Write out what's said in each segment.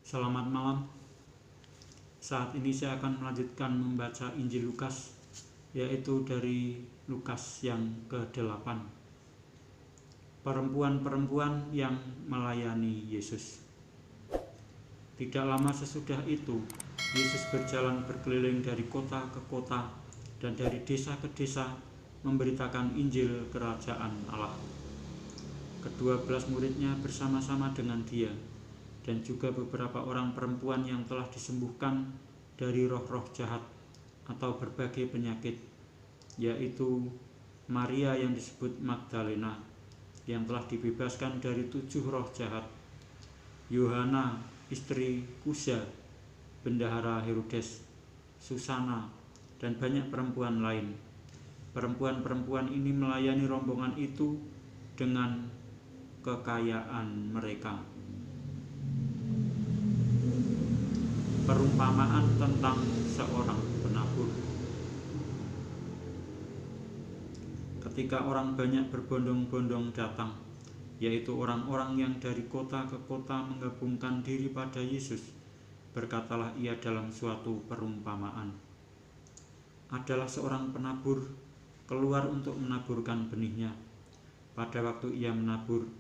Selamat malam. Saat ini saya akan melanjutkan membaca Injil Lukas, yaitu dari Lukas yang ke-8. Perempuan-perempuan yang melayani Yesus. Tidak lama sesudah itu, Yesus berjalan berkeliling dari kota ke kota dan dari desa ke desa memberitakan Injil Kerajaan Allah. Ke-12 muridnya bersama-sama dengan dia, dan juga beberapa orang perempuan yang telah disembuhkan dari roh-roh jahat atau berbagai penyakit, yaitu Maria yang disebut Magdalena, yang telah dibebaskan dari 7 roh jahat, Yohana istri Kuza, bendahara Herodes, Susana, dan banyak perempuan lain. Perempuan-perempuan ini melayani rombongan itu dengan kekayaan mereka. Perumpamaan tentang seorang penabur. Ketika orang banyak berbondong-bondong datang, yaitu orang-orang yang dari kota ke kota menggabungkan diri pada Yesus, berkatalah ia dalam suatu perumpamaan. Adalah seorang penabur keluar untuk menaburkan benihnya. Pada waktu ia menabur,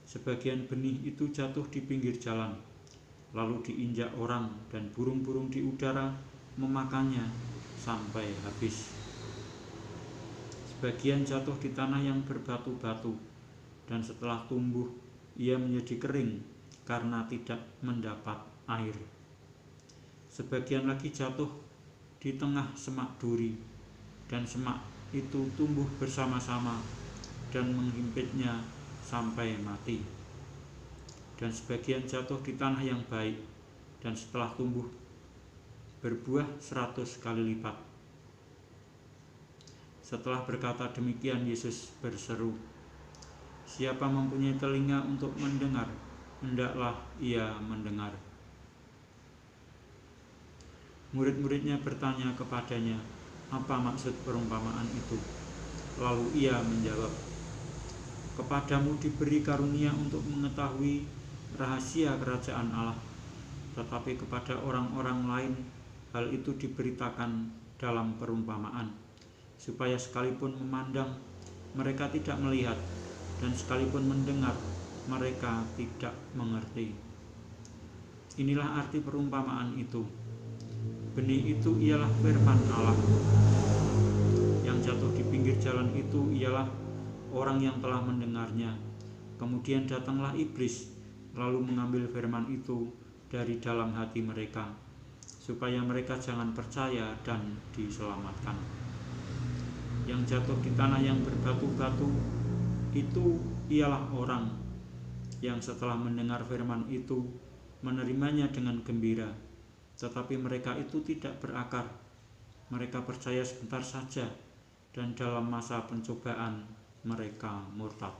sebagian benih itu jatuh di pinggir jalan, lalu diinjak orang, dan burung-burung di udara memakannya sampai habis. Sebagian jatuh di tanah yang berbatu-batu, dan setelah tumbuh ia menjadi kering karena tidak mendapat air. Sebagian lagi jatuh di tengah semak duri, dan semak itu tumbuh bersama-sama dan menghimpitnya sampai mati. Dan sebagian jatuh di tanah yang baik, dan setelah tumbuh berbuah 100 kali lipat. Setelah berkata demikian, Yesus berseru, "Siapa mempunyai telinga untuk mendengar, hendaklah ia mendengar." Murid-muridnya bertanya kepadanya, "Apa maksud perumpamaan itu?" Lalu ia menjawab, "Kepadamu diberi karunia untuk mengetahui rahasia kerajaan Allah, tetapi kepada orang-orang lain hal itu diberitakan dalam perumpamaan, supaya sekalipun memandang mereka tidak melihat, dan sekalipun mendengar mereka tidak mengerti." Inilah arti perumpamaan itu. Benih itu ialah firman Allah. Yang jatuh di pinggir jalan itu ialah orang yang telah mendengarnya. Kemudian datanglah iblis, lalu mengambil firman itu dari dalam hati mereka, supaya mereka jangan percaya dan diselamatkan. Yang jatuh di tanah yang berbatu-batu itu ialah orang yang setelah mendengar firman itu menerimanya dengan gembira, tetapi mereka itu tidak berakar. Mereka percaya sebentar saja, dan dalam masa pencobaan mereka murtad.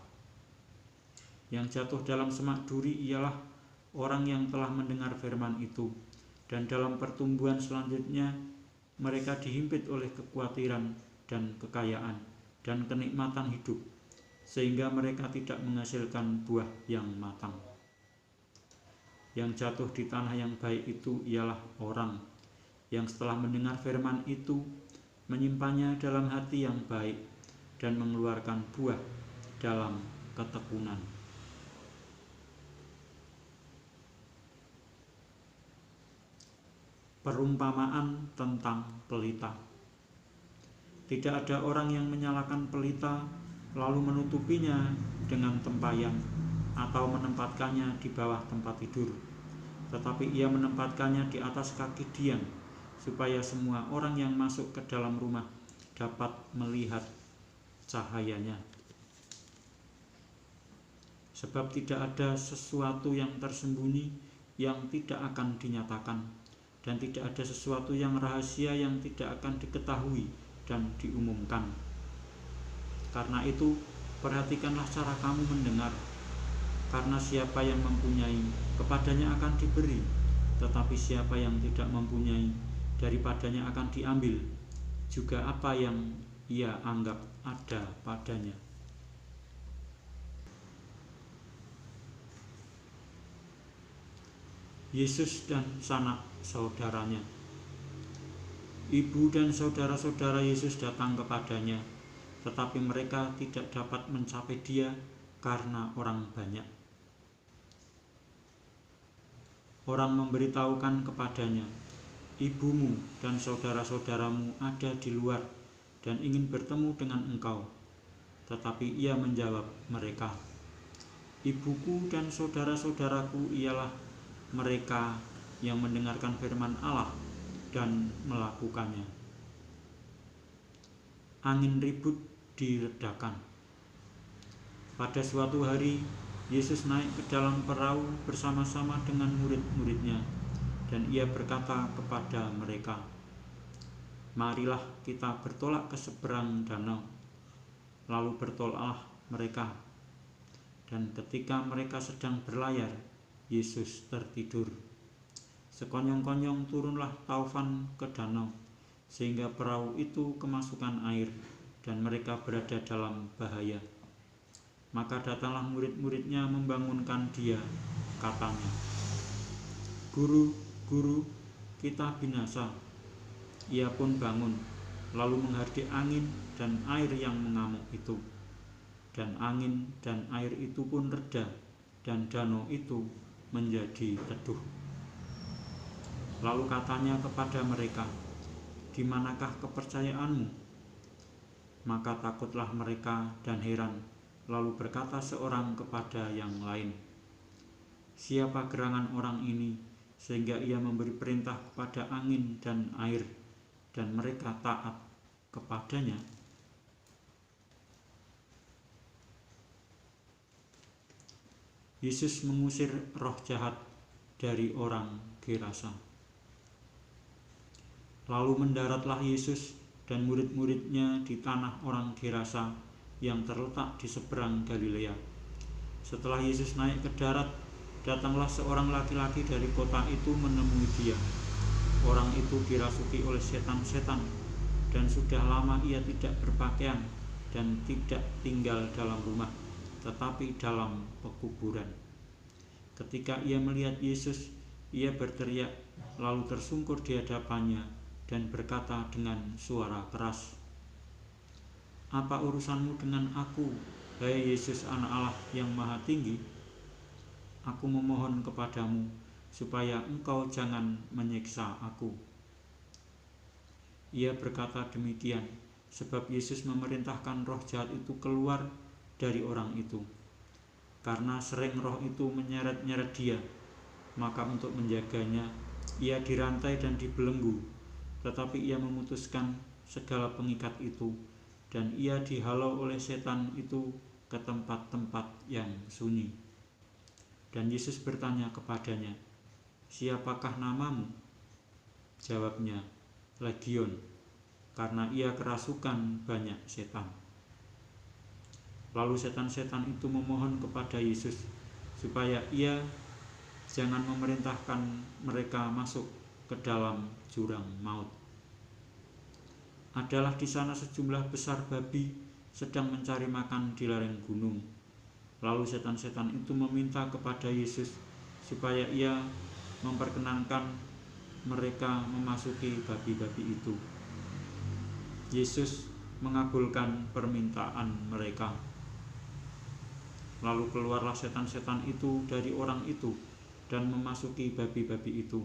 Yang jatuh dalam semak duri ialah orang yang telah mendengar firman itu, dan dalam pertumbuhan selanjutnya mereka dihimpit oleh kekhawatiran dan kekayaan dan kenikmatan hidup, sehingga mereka tidak menghasilkan buah yang matang. Yang jatuh di tanah yang baik itu ialah orang yang setelah mendengar firman itu menyimpannya dalam hati yang baik dan mengeluarkan buah dalam ketekunan. Perumpamaan tentang pelita. Tidak ada orang yang menyalakan pelita lalu menutupinya dengan tempayan atau menempatkannya di bawah tempat tidur, tetapi ia menempatkannya di atas kaki Dian, supaya semua orang yang masuk ke dalam rumah dapat melihat cahayanya. Sebab tidak ada sesuatu yang tersembunyi yang tidak akan dinyatakan, dan tidak ada sesuatu yang rahasia yang tidak akan diketahui dan diumumkan. Karena itu, perhatikanlah cara kamu mendengar. Karena siapa yang mempunyai, kepadanya akan diberi, tetapi siapa yang tidak mempunyai, daripadanya akan diambil juga apa yang ia anggap ada padanya. Yesus dan sanak saudaranya. Ibu dan saudara-saudara Yesus datang kepadanya, tetapi mereka tidak dapat mencapai Dia karena orang banyak. Orang memberitahukan kepadanya, "Ibumu dan saudara-saudaramu ada di luar dan ingin bertemu dengan engkau." Tetapi ia menjawab mereka, "Ibuku dan saudara-saudaraku ialah mereka yang mendengarkan firman Allah dan melakukannya." Angin ribut diredakan. Pada suatu hari, Yesus naik ke dalam perahu bersama-sama dengan murid-muridnya, dan ia berkata kepada mereka, "Marilah kita bertolak ke seberang danau." Lalu bertolaklah mereka, dan ketika mereka sedang berlayar, Yesus tertidur. Sekonyong-konyong turunlah taufan ke danau, sehingga perahu itu kemasukan air, dan mereka berada dalam bahaya. Maka datanglah murid-muridnya membangunkan Dia, katanya, "Guru, Guru, kita binasa." Ia pun bangun, lalu menghardik angin dan air yang mengamuk itu. Dan angin dan air itu pun reda, dan danau itu menjadi teduh. Lalu katanya kepada mereka, "Di manakah kepercayaanmu?" Maka takutlah mereka dan heran, lalu berkata seorang kepada yang lain, "Siapa gerangan orang ini sehingga ia memberi perintah kepada angin dan air, dan mereka taat kepadanya?" Yesus mengusir roh jahat dari orang Gerasa. Lalu mendaratlah Yesus dan murid-muridnya di tanah orang Gerasa yang terletak di seberang Galilea. Setelah Yesus naik ke darat, datanglah seorang laki-laki dari kota itu menemui Dia. Orang itu dirasuki oleh setan-setan, dan sudah lama ia tidak berpakaian dan tidak tinggal dalam rumah, tetapi dalam pekuburan. Ketika ia melihat Yesus, ia berteriak, lalu tersungkur di hadapannya dan berkata dengan suara keras, "Apa urusanmu dengan aku, hai Yesus, Anak Allah yang Maha Tinggi? Aku memohon kepadamu supaya engkau jangan menyiksa aku." Ia berkata demikian sebab Yesus memerintahkan roh jahat itu keluar dari orang itu. Karena sering roh itu menyeret-nyeret dia, maka untuk menjaganya, ia dirantai dan dibelenggu. Tetapi ia memutuskan segala pengikat itu, dan ia dihalau oleh setan itu ke tempat-tempat yang sunyi. Dan Yesus bertanya kepadanya, "Siapakah namamu?" Jawabnya, "Legion," karena ia kerasukan banyak setan. Lalu setan-setan itu memohon kepada Yesus supaya ia jangan memerintahkan mereka masuk ke dalam jurang maut. Adalah di sana sejumlah besar babi sedang mencari makan di lereng gunung. Lalu setan-setan itu meminta kepada Yesus supaya ia memperkenankan mereka memasuki babi-babi itu. Yesus mengabulkan permintaan mereka. Lalu keluarlah setan-setan itu dari orang itu dan memasuki babi-babi itu.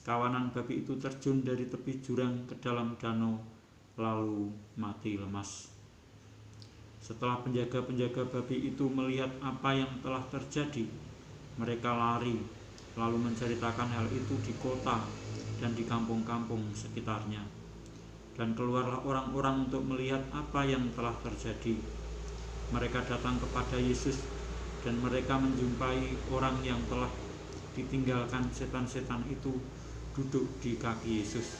Kawanan babi itu terjun dari tepi jurang ke dalam danau, lalu mati lemas. Setelah penjaga-penjaga babi itu melihat apa yang telah terjadi, mereka lari, lalu menceritakan hal itu di kota dan di kampung-kampung sekitarnya. Dan keluarlah orang-orang untuk melihat apa yang telah terjadi. Mereka datang kepada Yesus, dan mereka menjumpai orang yang telah ditinggalkan setan-setan itu duduk di kaki Yesus.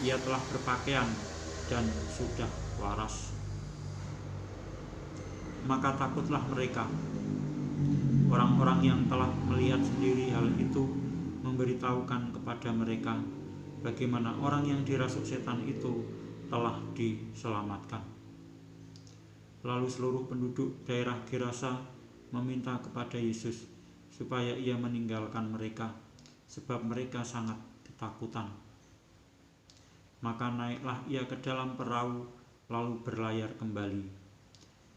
Ia telah berpakaian dan sudah waras. Maka takutlah mereka. Orang-orang yang telah melihat sendiri hal itu memberitahukan kepada mereka bagaimana orang yang dirasuk setan itu telah diselamatkan. Lalu seluruh penduduk daerah Gerasa meminta kepada Yesus supaya ia meninggalkan mereka, sebab mereka sangat ketakutan. Maka naiklah ia ke dalam perahu, lalu berlayar kembali.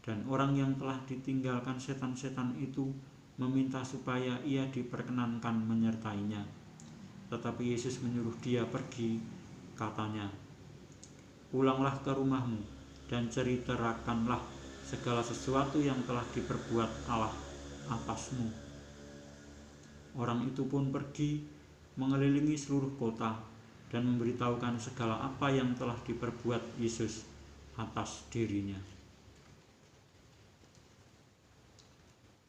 Dan orang yang telah ditinggalkan setan-setan itu meminta supaya ia diperkenankan menyertainya. Tetapi Yesus menyuruh dia pergi, katanya, "Pulanglah ke rumahmu dan ceritakanlah segala sesuatu yang telah diperbuat Allah atasmu." Orang itu pun pergi mengelilingi seluruh kota dan memberitahukan segala apa yang telah diperbuat Yesus atas dirinya.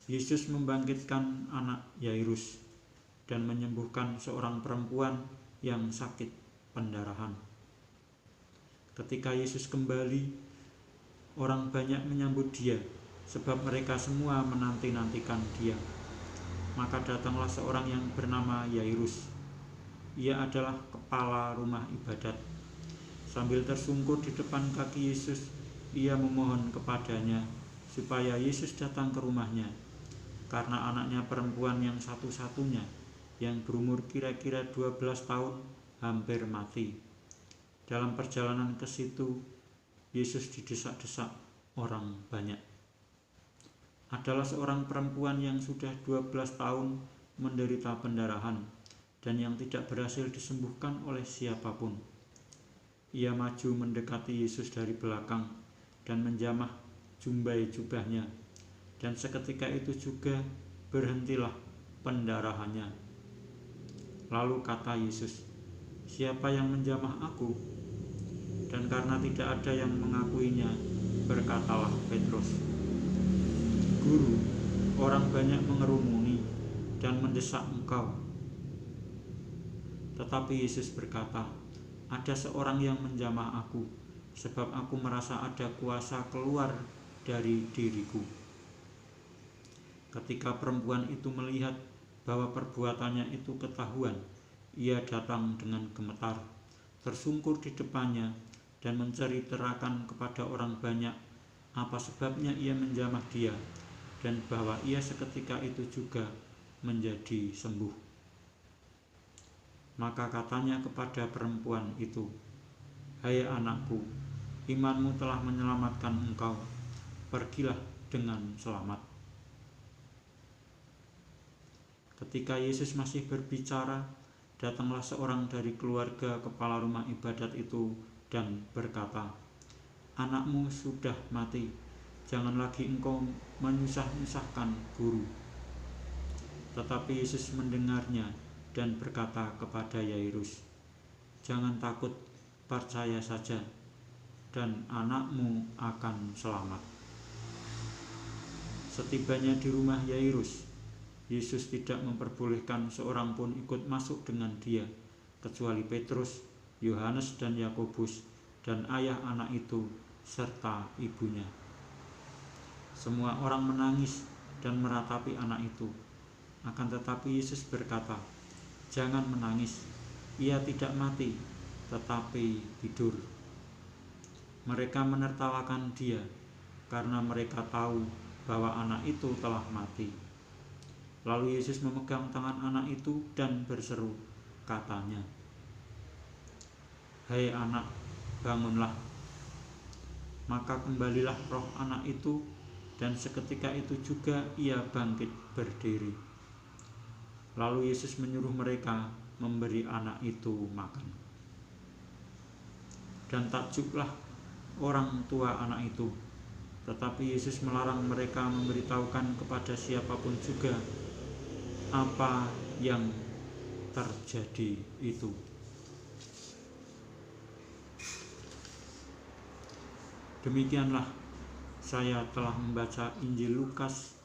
Yesus membangkitkan anak Yairus dan menyembuhkan seorang perempuan yang sakit pendarahan. Ketika Yesus kembali, orang banyak menyambut dia, sebab mereka semua menanti-nantikan dia. Maka datanglah seorang yang bernama Yairus. Ia adalah kepala rumah ibadat. Sambil tersungkur di depan kaki Yesus, ia memohon kepadanya supaya Yesus datang ke rumahnya, karena anaknya perempuan yang satu-satunya, yang berumur kira-kira 12 tahun, hampir mati. Dalam perjalanan ke situ, Yesus didesak-desak orang banyak. Adalah seorang perempuan yang sudah 12 tahun menderita pendarahan dan yang tidak berhasil disembuhkan oleh siapapun. Ia maju mendekati Yesus dari belakang dan menjamah jumbai jubahnya, dan seketika itu juga berhentilah pendarahannya. Lalu kata Yesus, "Siapa yang menjamah aku?" Dan karena tidak ada yang mengakuinya, berkatalah Petrus, "Guru, orang banyak mengerumuni dan mendesak engkau." Tetapi Yesus berkata, "Ada seorang yang menjamah aku, sebab aku merasa ada kuasa keluar dari diriku." Ketika perempuan itu melihat bahwa perbuatannya itu ketahuan, ia datang dengan gemetar, tersungkur di depannya, dan menceritakan kepada orang banyak apa sebabnya ia menjamah dia, dan bahwa ia seketika itu juga menjadi sembuh. Maka katanya kepada perempuan itu, "Hai anakku, imanmu telah menyelamatkan engkau. Pergilah dengan selamat." Ketika Yesus masih berbicara, datanglah seorang dari keluarga kepala rumah ibadat itu dan berkata, "Anakmu sudah mati, jangan lagi engkau menyusah-nyusahkan guru." Tetapi Yesus mendengarnya dan berkata kepada Yairus, "Jangan takut, percaya saja, dan anakmu akan selamat." Setibanya di rumah Yairus, Yesus tidak memperbolehkan seorang pun ikut masuk dengan dia, kecuali Petrus, Yohanes dan Yakobus, dan ayah anak itu serta ibunya. Semua orang menangis dan meratapi anak itu. Akan tetapi Yesus berkata, "Jangan menangis, ia tidak mati, tetapi tidur." Mereka menertawakan dia karena mereka tahu bahwa anak itu telah mati. Lalu Yesus memegang tangan anak itu dan berseru, katanya, "Hai anak, bangunlah." Maka kembalilah roh anak itu, dan seketika itu juga ia bangkit berdiri. Lalu Yesus menyuruh mereka memberi anak itu makan. Dan takjublah orang tua anak itu, tetapi Yesus melarang mereka memberitahukan kepada siapapun juga apa yang terjadi itu. Demikianlah saya telah membaca Injil Lukas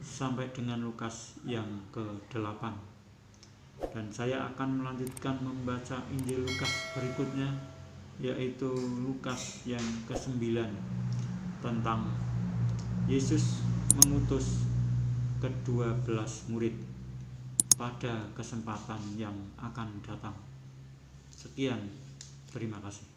sampai dengan Lukas yang ke-8. Dan saya akan melanjutkan membaca Injil Lukas berikutnya, yaitu Lukas yang ke-9, tentang Yesus mengutus ke-12 murid pada kesempatan yang akan datang. Sekian, terima kasih.